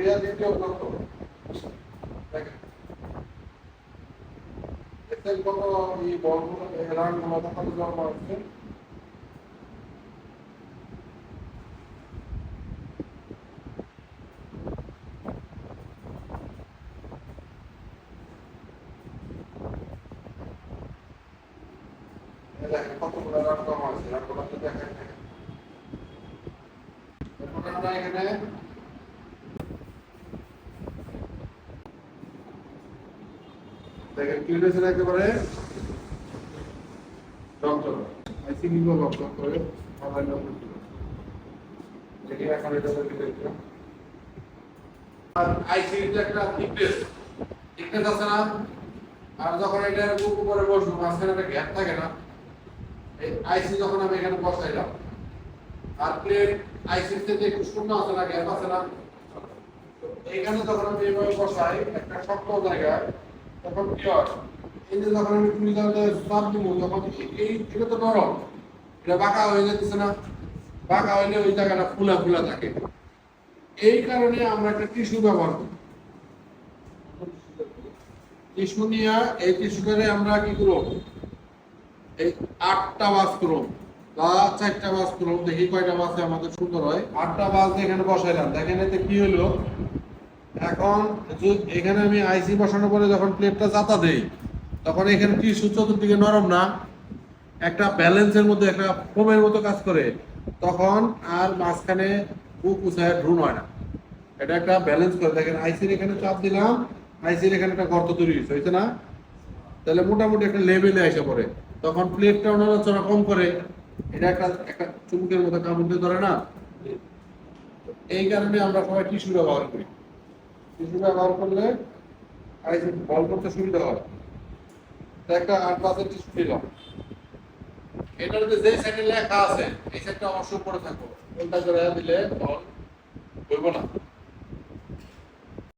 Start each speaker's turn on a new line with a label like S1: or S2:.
S1: দিয়া দ্বিতীয় কত দেখেন দেখেন কত এই বলগুলো এরান মতো কত জমা আছে দেখেন কতগুলো এরান জমা আছে এরানগুলো তো দেখেন এরপর আমরা এখানে দেখেন কি হয়েছে একেবারে ডক্টর আইসি নিগো ডক্টর করে মোবাইল নম্বর দিল দেখি এখন এটা দেখি আর আইসি এর একটা থিকনেস আছে না আর যখন এটা উপরে বসবো মাঝখানে একটা গ্যাপ থাকে না এই আইসি যখন আমি এখানে বসাইলাম আর প্লেট আইসির থেকে একটু শূন্য আছে না গ্যাপ আছে না এইখানে যখন আমি এইভাবে বসাই একটা শক্ত জায়গায় তখন কি হয় এই যে যখন আমি টুইটারে চাপ দিব তখন এই এটা তো নরম এটা বাঁকা হয়ে যাচ্ছে না বাঁকা হইলে ওই জায়গাটা ফুলা ফুলা থাকে এই কারণে আমরা একটা টিস্যু ব্যবহার করি টিস্যু নিয়ে এই টিস্যুটারে আমরা কি করব এই 8টা বাস করব বা 4টা বাস করব দেখি কয়টা বাসে আমাদের সুন্দর হয় 8টা বাস এখানে বসাইলাম দেখেন এতে কি হলো এখন এখানে আমি আইসি বসানোর পরে যখন প্লেটটা চাতা দেই তখন এখানে টিস্যু চতুর্দিকে নরম না একটা ব্যালেন্সের মধ্যে একটা ফোমের মতো কাজ করে তখন আর মাঝখানে বুক উঁচায় ঢুন হয় না এটা একটা ব্যালেন্স করে দেখেন আইসির এখানে চাপ দিলাম আইসির এখানে একটা গর্ত তৈরি হয়েছে না তাহলে মোটামুটি একটা লেভেলে এসে পড়ে তখন প্লেটটা নড়াচড়া কম করে এটা একটা চুমুকের মতো কামড় দিয়ে ধরে না এই কারণে আমরা সবাই টিস্যু ব্যবহার করি টিস্যু ব্যবহার করলে আইসি বল করতে সুবিধা হয় একটা 8 পাসের টিস্যু দিলাম এটার যে সাইডে লেখা আছে এই সাইডটা অবশ্যই পড়ে থাকবো কোনটা করে দিলে বল হইব না